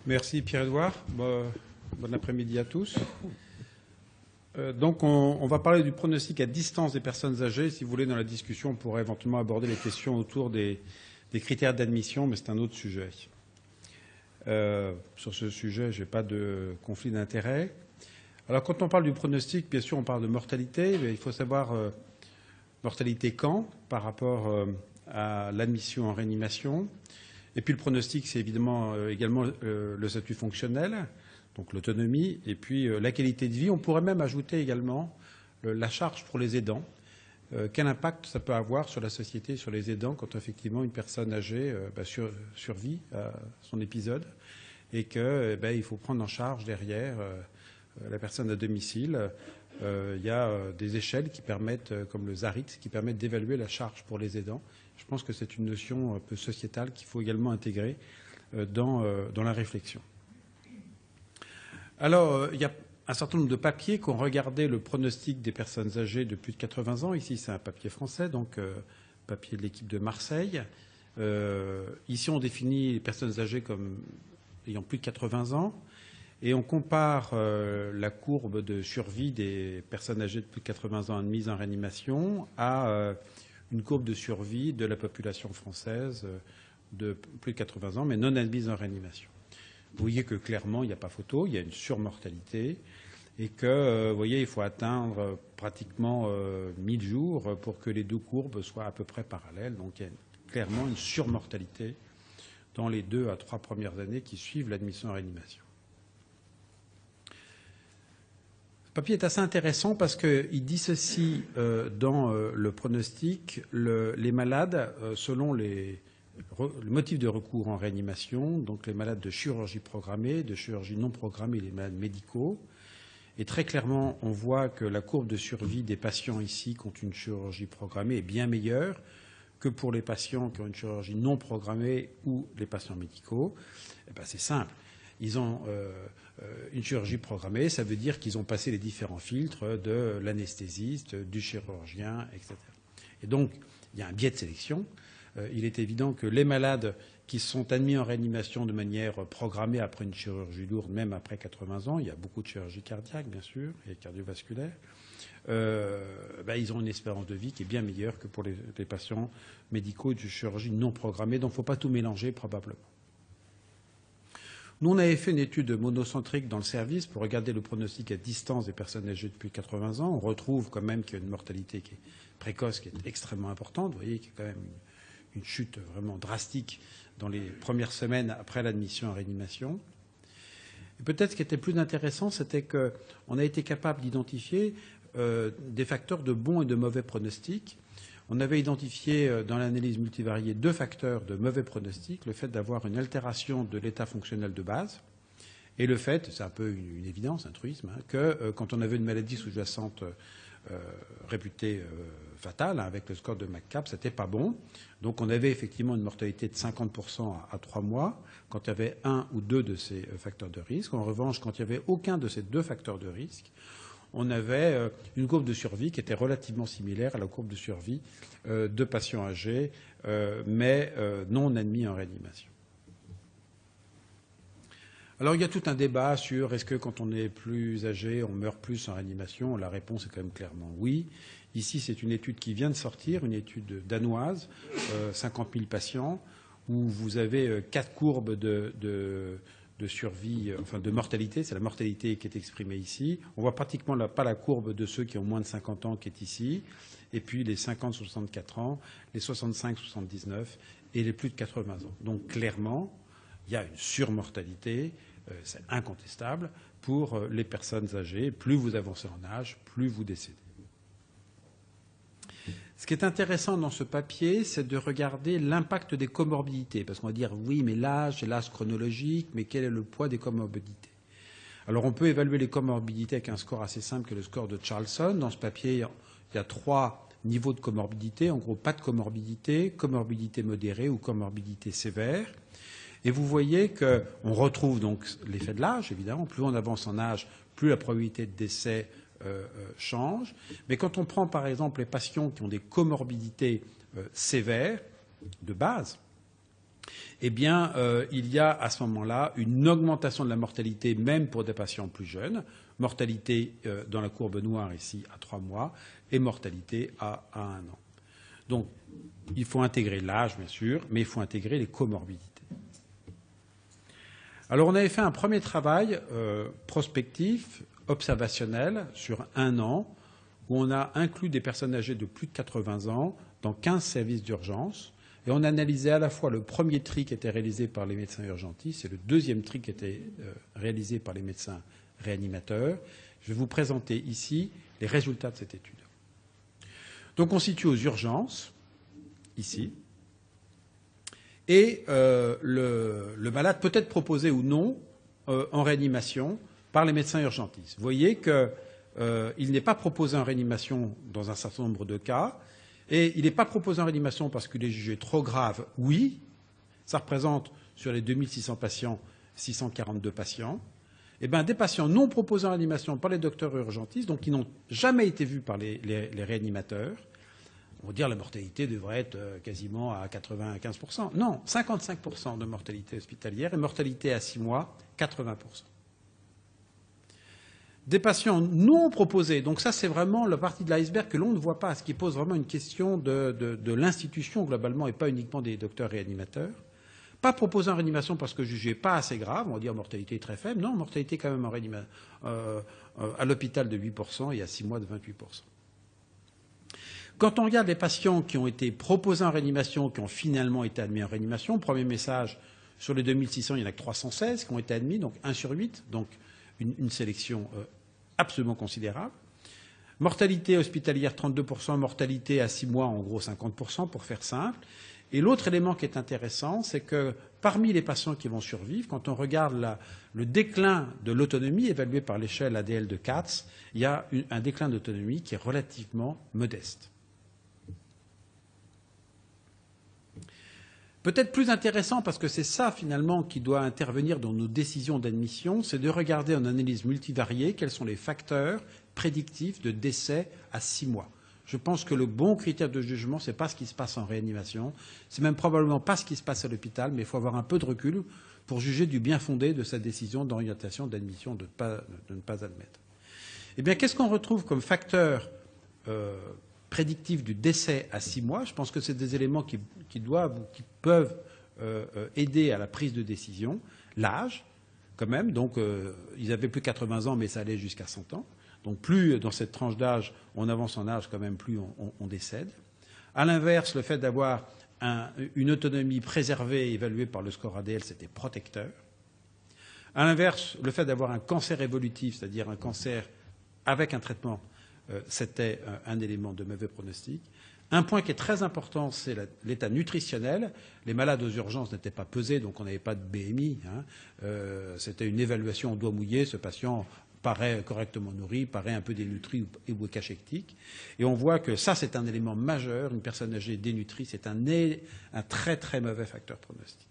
Merci Pierre-Édouard. Bon après-midi à tous. Donc on va parler du pronostic à distance des personnes âgées. Si vous voulez, dans la discussion, on pourrait éventuellement aborder les questions autour des critères d'admission, mais c'est un autre sujet. Sur ce sujet, je n'ai pas de conflit d'intérêts. Alors quand on parle du pronostic, bien sûr, on parle de mortalité, mais il faut savoir mortalité quand par rapport à l'admission en réanimation. Et puis le pronostic, c'est évidemment également le statut fonctionnel, donc l'autonomie, et puis la qualité de vie. On pourrait même ajouter également la charge pour les aidants. Quel impact ça peut avoir sur la société, sur les aidants, quand effectivement une personne âgée survit à son épisode et qu'il faut prendre en charge derrière la personne à domicile. Il y a des échelles qui permettent, comme le ZARIT, qui permettent d'évaluer la charge pour les aidants. Je pense que c'est une notion un peu sociétale qu'il faut également intégrer dans la réflexion. Alors, il y a un certain nombre de papiers qui ont regardé le pronostic des personnes âgées de plus de 80 ans. Ici, c'est un papier français, donc papier de l'équipe de Marseille. Ici, on définit les personnes âgées comme ayant plus de 80 ans. Et on compare la courbe de survie des personnes âgées de plus de 80 ans admises en réanimation à une courbe de survie de la population française de plus de 80 ans, mais non admise en réanimation. Vous voyez que clairement, il n'y a pas photo, il y a une surmortalité et que, vous voyez, il faut atteindre pratiquement 1000 jours pour que les deux courbes soient à peu près parallèles. Donc il y a clairement une surmortalité dans les 2 à 3 premières années qui suivent l'admission en réanimation. Ce papier est assez intéressant parce qu'il dissocie dans le pronostic les malades selon le motif de recours en réanimation, donc les malades de chirurgie programmée, de chirurgie non programmée, les malades médicaux. Et très clairement, on voit que la courbe de survie des patients ici qui ont une chirurgie programmée est bien meilleure que pour les patients qui ont une chirurgie non programmée ou les patients médicaux. C'est simple. Ils ont une chirurgie programmée, ça veut dire qu'ils ont passé les différents filtres de l'anesthésiste, du chirurgien, etc. Et donc, il y a un biais de sélection. Il est évident que les malades qui sont admis en réanimation de manière programmée après une chirurgie lourde, même après 80 ans, il y a beaucoup de chirurgie cardiaque, bien sûr, et cardiovasculaire, ils ont une espérance de vie qui est bien meilleure que pour les patients médicaux de chirurgie non programmée. Donc, il ne faut pas tout mélanger, probablement. Nous, on avait fait une étude monocentrique dans le service pour regarder le pronostic à distance des personnes âgées de plus de 80 ans. On retrouve quand même qu'il y a une mortalité qui est précoce, qui est extrêmement importante. Vous voyez qu'il y a quand même une chute vraiment drastique dans les premières semaines après l'admission en réanimation. Et peut-être ce qui était plus intéressant, c'était qu'on a été capable d'identifier des facteurs de bons et de mauvais pronostics. On avait identifié dans l'analyse multivariée 2 facteurs de mauvais pronostic, le fait d'avoir une altération de l'état fonctionnel de base et le fait, c'est un peu une évidence, un truisme, que quand on avait une maladie sous-jacente réputée fatale, avec le score de McCabe, c'était pas bon. Donc on avait effectivement une mortalité de 50% à 3 mois quand il y avait un ou 2 de ces facteurs de risque. En revanche, quand il n'y avait aucun de ces 2 facteurs de risque, on avait une courbe de survie qui était relativement similaire à la courbe de survie de patients âgés, mais non admis en réanimation. Alors il y a tout un débat sur est-ce que quand on est plus âgé, on meurt plus en réanimation. La réponse est quand même clairement oui. Ici, c'est une étude qui vient de sortir, une étude danoise, 50 000 patients, où vous avez 4 courbes de survie, enfin de mortalité, c'est la mortalité qui est exprimée ici. On voit pratiquement pas la courbe de ceux qui ont moins de 50 ans qui est ici, et puis les 50-64 ans, les 65-79 et les plus de 80 ans. Donc clairement, il y a une surmortalité, c'est incontestable, pour les personnes âgées. Plus vous avancez en âge, plus vous décédez. Ce qui est intéressant dans ce papier, c'est de regarder l'impact des comorbidités. Parce qu'on va dire, oui, mais l'âge, c'est l'âge chronologique, mais quel est le poids des comorbidités? Alors on peut évaluer les comorbidités avec un score assez simple que le score de Charlson. Dans ce papier, il y a 3 niveaux de comorbidité. En gros, pas de comorbidité, comorbidité modérée ou comorbidité sévère. Et vous voyez qu'on retrouve donc l'effet de l'âge, évidemment. Plus on avance en âge, plus la probabilité de décès change. Mais quand on prend, par exemple, les patients qui ont des comorbidités sévères, de base, eh bien, il y a à ce moment-là une augmentation de la mortalité, même pour des patients plus jeunes. Mortalité dans la courbe noire ici à 3 mois et mortalité à 1 an. Donc, il faut intégrer l'âge, bien sûr, mais il faut intégrer les comorbidités. Alors, on avait fait un premier travail prospectif, observationnel, sur 1 an, où on a inclus des personnes âgées de plus de 80 ans dans 15 services d'urgence. Et on analysait à la fois le premier tri qui était réalisé par les médecins urgentistes et le deuxième tri qui était réalisé par les médecins réanimateurs. Je vais vous présenter ici les résultats de cette étude. Donc on situe aux urgences, ici, et le malade peut être proposé ou non en réanimation par les médecins urgentistes. Vous voyez qu'il n'est pas proposé en réanimation dans un certain nombre de cas, et il n'est pas proposé en réanimation parce qu'il est jugé trop grave, oui. Ça représente, sur les 2600 patients, 642 patients. Eh bien, des patients non proposés en réanimation par les docteurs urgentistes, donc qui n'ont jamais été vus par les réanimateurs. On va dire que la mortalité devrait être quasiment à 95%. Non, 55% de mortalité hospitalière et mortalité à 6 mois, 80%. Des patients non proposés, donc ça c'est vraiment la partie de l'iceberg que l'on ne voit pas, ce qui pose vraiment une question de l'institution globalement et pas uniquement des docteurs réanimateurs. Pas proposés en réanimation parce que jugés pas assez grave, on va dire mortalité très faible, non, mortalité quand même à l'hôpital de 8% et à 6 mois de 28%. Quand on regarde les patients qui ont été proposés en réanimation, qui ont finalement été admis en réanimation, premier message, sur les 2600, il n'y en a que 316 qui ont été admis, donc 1 sur 8, donc une sélection absolument considérable. Mortalité hospitalière 32%, mortalité à 6 mois en gros 50% pour faire simple. Et l'autre élément qui est intéressant, c'est que parmi les patients qui vont survivre, quand on regarde le déclin de l'autonomie évalué par l'échelle ADL de Katz, il y a un déclin d'autonomie qui est relativement modeste. Peut-être plus intéressant, parce que c'est ça finalement qui doit intervenir dans nos décisions d'admission, c'est de regarder en analyse multivariée quels sont les facteurs prédictifs de décès à 6 mois. Je pense que le bon critère de jugement, ce n'est pas ce qui se passe en réanimation, c'est même probablement pas ce qui se passe à l'hôpital, mais il faut avoir un peu de recul pour juger du bien fondé de sa décision d'orientation d'admission de ne pas admettre. Eh bien, qu'est-ce qu'on retrouve comme facteur prédictif du décès à 6 mois? Je pense que c'est des éléments qui peuvent aider à la prise de décision. L'âge, quand même, donc ils avaient plus de 80 ans, mais ça allait jusqu'à 100 ans. Donc plus dans cette tranche d'âge, on avance en âge, quand même, plus on décède. À l'inverse, le fait d'avoir une autonomie préservée, évaluée par le score ADL, c'était protecteur. À l'inverse, le fait d'avoir un cancer évolutif, c'est-à-dire un cancer avec un traitement, c'était un élément de mauvais pronostic. Un point qui est très important, c'est l'état nutritionnel. Les malades aux urgences n'étaient pas pesés, donc on n'avait pas de BMI. C'était une évaluation au doigt mouillé. Ce patient paraît correctement nourri, paraît un peu dénutri ou cachectique. Et on voit que ça, c'est un élément majeur. Une personne âgée dénutrie, c'est un très très mauvais facteur pronostic.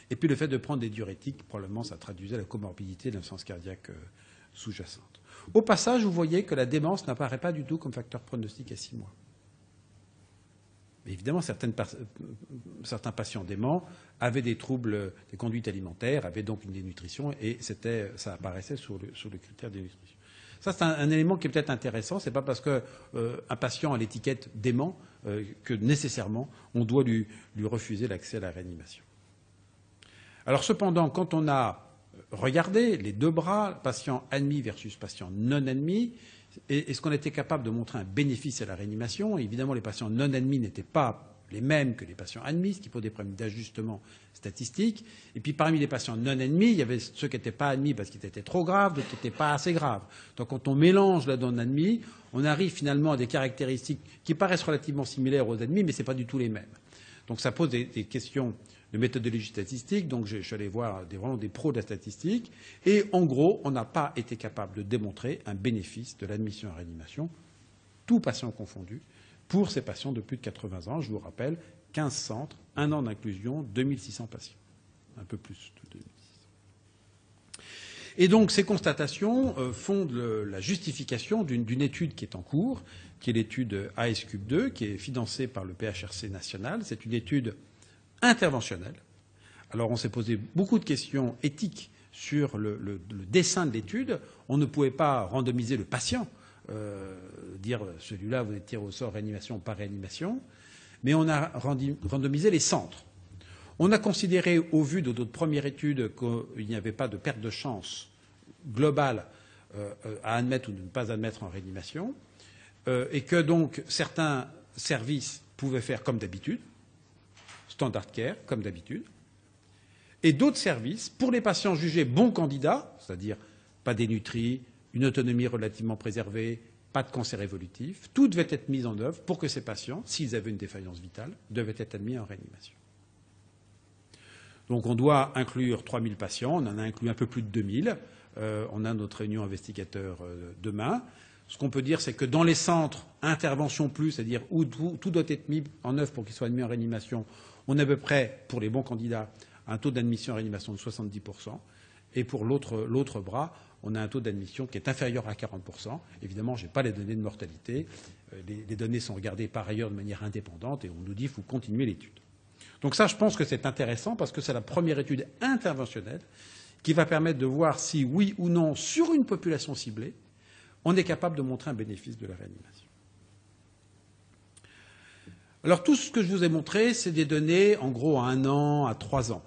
Et puis le fait de prendre des diurétiques, probablement ça traduisait la comorbidité de l'insuffisance cardiaque sous-jacente. Au passage, vous voyez que la démence n'apparaît pas du tout comme facteur pronostic à 6 mois. Mais évidemment, certains patients déments avaient des troubles des conduites alimentaires, avaient donc une dénutrition, et ça apparaissait sur le critère de dénutrition. Ça, c'est un élément qui est peut-être intéressant. Ce n'est pas parce qu'un patient a l'étiquette dément que nécessairement on doit lui refuser l'accès à la réanimation. Alors cependant, quand on a regardé les deux bras, patient admis versus patient non admis, est-ce qu'on était capable de montrer un bénéfice à la réanimation? Évidemment, les patients non admis n'étaient pas les mêmes que les patients admis, ce qui pose des problèmes d'ajustement statistique. Et puis parmi les patients non admis, il y avait ceux qui n'étaient pas admis parce qu'ils étaient trop graves, d'autres qui n'étaient pas assez graves. Donc quand on mélange la non admis, on arrive finalement à des caractéristiques qui paraissent relativement similaires aux admis, mais ce n'est pas du tout les mêmes. Donc ça pose des questions de méthodologie statistique, donc je suis allé voir vraiment des pros de la statistique, et en gros, on n'a pas été capable de démontrer un bénéfice de l'admission en réanimation, tous patients confondus, pour ces patients de plus de 80 ans. Je vous rappelle, 15 centres, 1 an d'inclusion, 2600 patients, un peu plus de 2600. Et donc ces constatations fondent la justification d'une étude qui est en cours, qui est l'étude ASCUB2, qui est financée par le PHRC national. C'est une étude interventionnelle. Alors on s'est posé beaucoup de questions éthiques sur le dessin de l'étude. On ne pouvait pas randomiser le patient, dire celui-là vous êtes tiré au sort réanimation par réanimation, mais on a randomisé les centres. On a considéré, au vu de notre première étude, qu'il n'y avait pas de perte de chance globale à admettre ou de ne pas admettre en réanimation, et que donc certains services pouvaient faire comme d'habitude, standard care, comme d'habitude, et d'autres services, pour les patients jugés bons candidats, c'est-à-dire pas dénutris, une autonomie relativement préservée, pas de cancer évolutif, tout devait être mis en œuvre pour que ces patients, s'ils avaient une défaillance vitale, devaient être admis en réanimation. Donc on doit inclure 3000 patients, on en a inclus un peu plus de 2000, on a notre réunion investigateur demain. Ce qu'on peut dire, c'est que dans les centres intervention plus, c'est-à-dire où tout doit être mis en œuvre pour qu'ils soient admis en réanimation, on a à peu près, pour les bons candidats, un taux d'admission en réanimation de 70%. Et pour l'autre bras, on a un taux d'admission qui est inférieur à 40%. Évidemment, je n'ai pas les données de mortalité. Les données sont regardées par ailleurs de manière indépendante et on nous dit qu'il faut continuer l'étude. Donc ça, je pense que c'est intéressant parce que c'est la première étude interventionnelle qui va permettre de voir si, oui ou non, sur une population ciblée, on est capable de montrer un bénéfice de la réanimation. Alors tout ce que je vous ai montré, c'est des données, en gros, à 1 an, à 3 ans.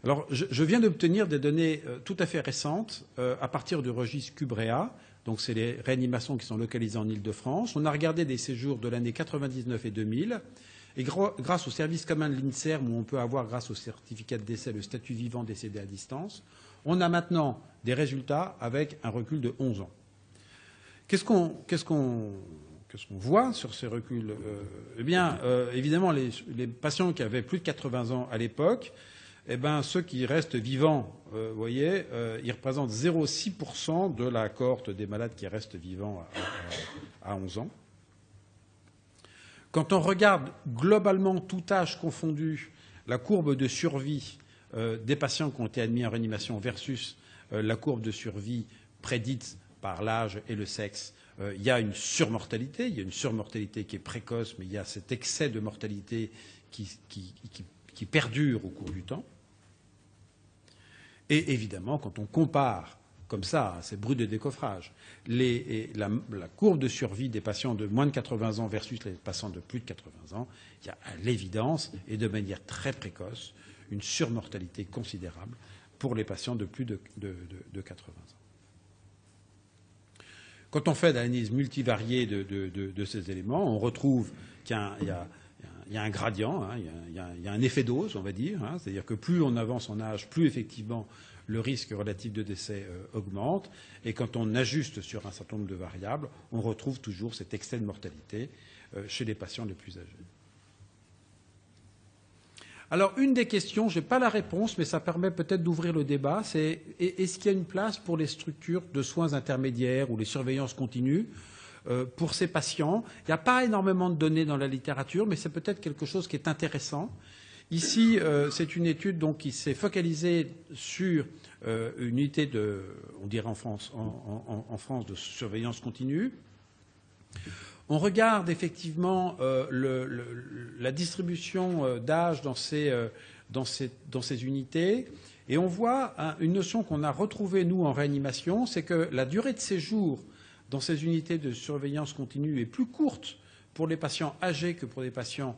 Alors je viens d'obtenir des données tout à fait récentes à partir du registre Cubrea. Donc c'est les réanimations qui sont localisées en Île-de-France. On a regardé des séjours de l'année 99 et 2000. Et grâce au service commun de l'INSERM, où on peut avoir, grâce au certificat de décès, le statut vivant décédé à distance, on a maintenant des résultats avec un recul de 11 ans. Qu'est-ce qu'on voit sur ces reculs? Eh bien, évidemment, les patients qui avaient plus de 80 ans à l'époque, eh bien, ceux qui restent vivants, vous voyez, ils représentent 0,6% de la cohorte des malades qui restent vivants à 11 ans. Quand on regarde globalement tout âge confondu, la courbe de survie des patients qui ont été admis en réanimation versus la courbe de survie prédite par l'âge et le sexe, il y a une surmortalité. Il y a une surmortalité qui est précoce, mais il y a cet excès de mortalité qui perdure au cours du temps. Et évidemment, quand on compare comme ça, c'est brut de décoffrage, la courbe de survie des patients de moins de 80 ans versus les patients de plus de 80 ans, il y a à l'évidence, et de manière très précoce, une surmortalité considérable pour les patients de plus de 80 ans. Quand on fait l'analyse multivariée de ces éléments, on retrouve qu'il y a un gradient, hein, il y a un effet dose, on va dire, hein, c'est-à-dire que plus on avance en âge, plus effectivement le risque relatif de décès augmente, et quand on ajuste sur un certain nombre de variables, on retrouve toujours cet excès de mortalité chez les patients les plus âgés. Alors, une des questions, je n'ai pas la réponse, mais ça permet peut-être d'ouvrir le débat, c'est est-ce qu'il y a une place pour les structures de soins intermédiaires ou les surveillances continues pour ces patients? Il n'y a pas énormément de données dans la littérature, mais c'est peut-être quelque chose qui est intéressant. Ici, c'est une étude donc, qui s'est focalisée sur une unité on dirait en France, de surveillance continue. On regarde effectivement la distribution d'âge dans ces unités et on voit une notion qu'on a retrouvée, nous, en réanimation, c'est que la durée de séjour dans ces unités de surveillance continue est plus courte pour les patients âgés que pour les patients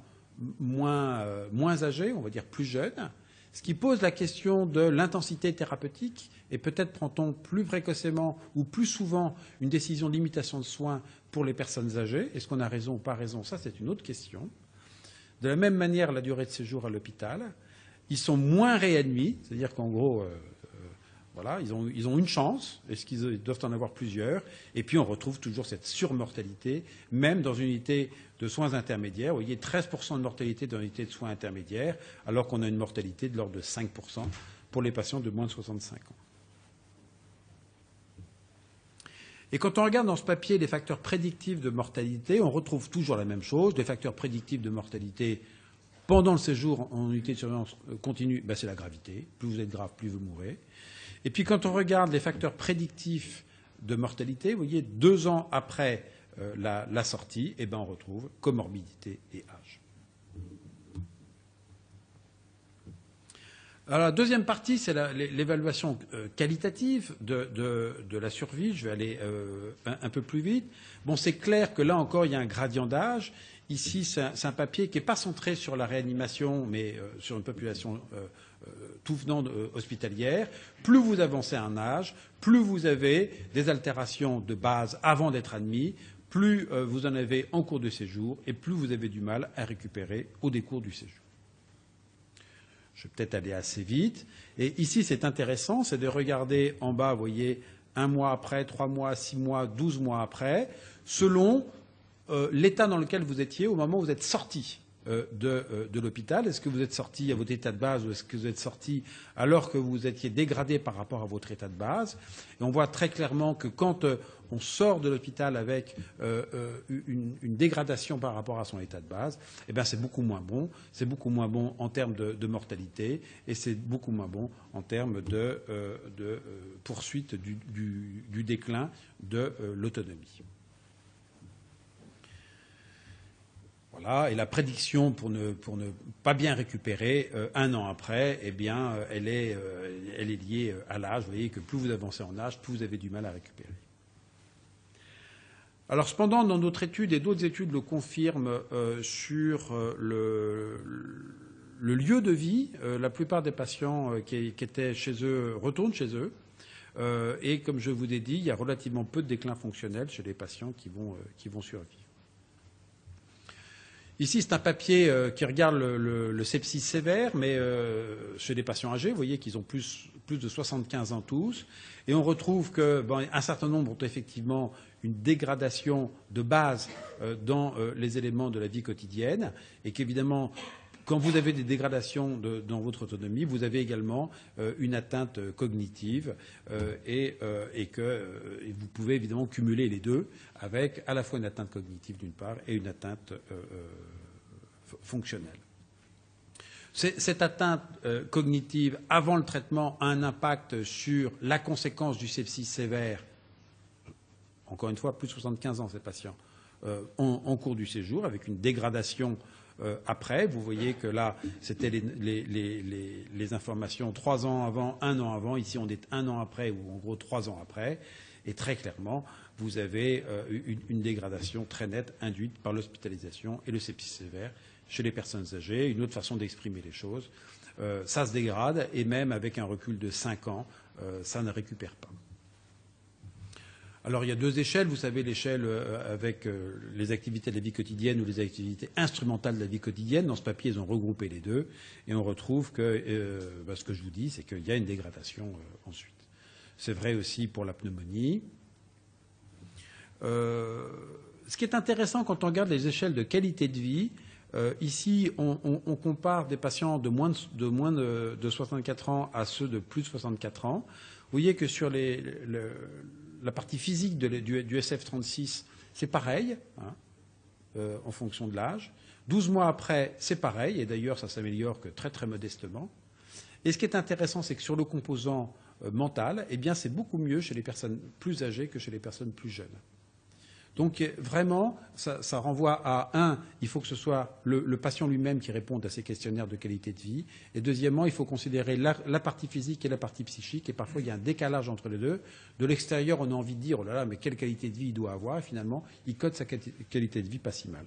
moins âgés, on va dire plus jeunes, ce qui pose la question de l'intensité thérapeutique et peut-être prend-on plus précocement ou plus souvent une décision de limitation de soins pour les personnes âgées. Est-ce qu'on a raison ou pas raison? Ça, c'est une autre question. De la même manière, la durée de séjour à l'hôpital. Ils sont moins réadmis, c'est-à-dire qu'en gros, voilà, ils ont une chance, est-ce qu'ils doivent en avoir plusieurs? Et puis on retrouve toujours cette surmortalité, même dans une unité de soins intermédiaires. Vous voyez, 13% de mortalité dans une unité de soins intermédiaires, alors qu'on a une mortalité de l'ordre de 5% pour les patients de moins de 65 ans. Et quand on regarde dans ce papier les facteurs prédictifs de mortalité, on retrouve toujours la même chose. Les facteurs prédictifs de mortalité pendant le séjour en unité de surveillance continue, ben c'est la gravité. Plus vous êtes grave, plus vous mourrez. Et puis quand on regarde les facteurs prédictifs de mortalité, vous voyez, 2 ans après la sortie, eh ben on retrouve comorbidité et âge. Alors, la deuxième partie, c'est l'évaluation qualitative de la survie. Je vais aller un peu plus vite. Bon, c'est clair que là encore, il y a un gradient d'âge. Ici, c'est un papier qui n'est pas centré sur la réanimation, mais sur une population tout venant hospitalière. Plus vous avancez en âge, plus vous avez des altérations de base avant d'être admis, plus vous en avez en cours de séjour, et plus vous avez du mal à récupérer au décours du séjour. Je vais peut-être aller assez vite. Et ici, c'est intéressant, c'est de regarder en bas, vous voyez, 1 mois après, 3 mois, 6 mois, 12 mois après, selon l'état dans lequel vous étiez au moment où vous êtes sorti de l'hôpital. Est-ce que vous êtes sorti à votre état de base ou est-ce que vous êtes sorti alors que vous étiez dégradé par rapport à votre état de base? Et on voit très clairement que quand on sort de l'hôpital avec une dégradation par rapport à son état de base, eh bien c'est beaucoup moins bon. C'est beaucoup moins bon en termes de mortalité et c'est beaucoup moins bon en termes de poursuite du déclin de l'autonomie. Voilà, et la prédiction pour ne pas bien récupérer 1 an après, eh bien, elle est liée à l'âge. Vous voyez que plus vous avancez en âge, plus vous avez du mal à récupérer. Alors, cependant, dans notre étude, et d'autres études le confirment sur le lieu de vie, la plupart des patients qui étaient chez eux retournent chez eux. Et comme je vous ai dit, il y a relativement peu de déclin fonctionnel chez les patients qui vont survivre. Ici, c'est un papier qui regarde le sepsis sévère, mais chez des patients âgés. Vous voyez qu'ils ont plus de 75 ans tous. Et on retrouve qu'un certain nombre ont effectivement une dégradation de base dans les éléments de la vie quotidienne. Et qu'évidemment, quand vous avez des dégradations dans votre autonomie, vous avez également une atteinte cognitive et vous pouvez évidemment cumuler les deux avec à la fois une atteinte cognitive d'une part et une atteinte fonctionnelle. Cette atteinte cognitive avant le traitement a un impact sur la conséquence du sepsis sévère. Encore une fois, plus de 75 ans ces patients en cours du séjour avec une dégradation après. Vous voyez que là, c'était les informations 3 ans avant, 1 an avant. Ici, on est 1 an après ou en gros 3 ans après. Et très clairement, vous avez une dégradation très nette induite par l'hospitalisation et le sepsis sévère chez les personnes âgées. Une autre façon d'exprimer les choses, ça se dégrade et même avec un recul de 5 ans, ça ne récupère pas. Alors il y a 2 échelles, vous savez l'échelle avec les activités de la vie quotidienne ou les activités instrumentales de la vie quotidienne. Dans ce papier, ils ont regroupé les deux et on retrouve que ce que je vous dis, c'est qu'il y a une dégradation ensuite. C'est vrai aussi pour la pneumonie. Ce qui est intéressant quand on regarde les échelles de qualité de vie, ici on compare des patients de moins de 64 ans à ceux de plus de 64 ans. Vous voyez que sur la partie physique du SF36, c'est pareil, en fonction de l'âge. 12 mois après, c'est pareil, et d'ailleurs, ça s'améliore que très, très modestement. Et ce qui est intéressant, c'est que sur le composant mental, eh bien, c'est beaucoup mieux chez les personnes plus âgées que chez les personnes plus jeunes. Donc, vraiment, ça renvoie à, il faut que ce soit le patient lui-même qui réponde à ces questionnaires de qualité de vie. Et deuxièmement, il faut considérer la partie physique et la partie psychique. Et parfois, il y a un décalage entre les deux. De l'extérieur, on a envie de dire, oh là là, mais quelle qualité de vie il doit avoir. Et finalement, il code sa qualité de vie pas si mal.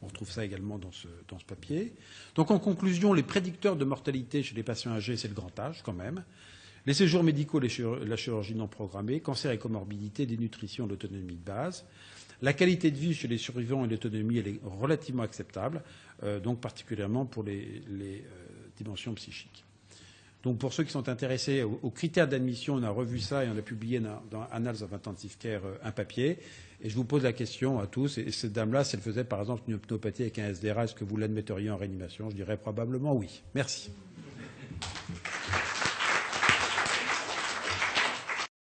On retrouve ça également dans ce papier. Donc, en conclusion, les prédicteurs de mortalité chez les patients âgés, c'est le grand âge, quand même. Les séjours médicaux, la chirurgie non programmée, cancer et comorbidité, dénutrition, l'autonomie de base. La qualité de vie chez les survivants et l'autonomie, elle est relativement acceptable, donc particulièrement pour les dimensions psychiques. Donc pour ceux qui sont intéressés aux critères d'admission, on a revu ça et on a publié dans Annals of Intensive Care un papier. Et je vous pose la question à tous, et cette dame-là, si elle faisait par exemple une pneumopathie avec un SDRA, est-ce que vous l'admetteriez en réanimation? Je dirais probablement oui. Merci.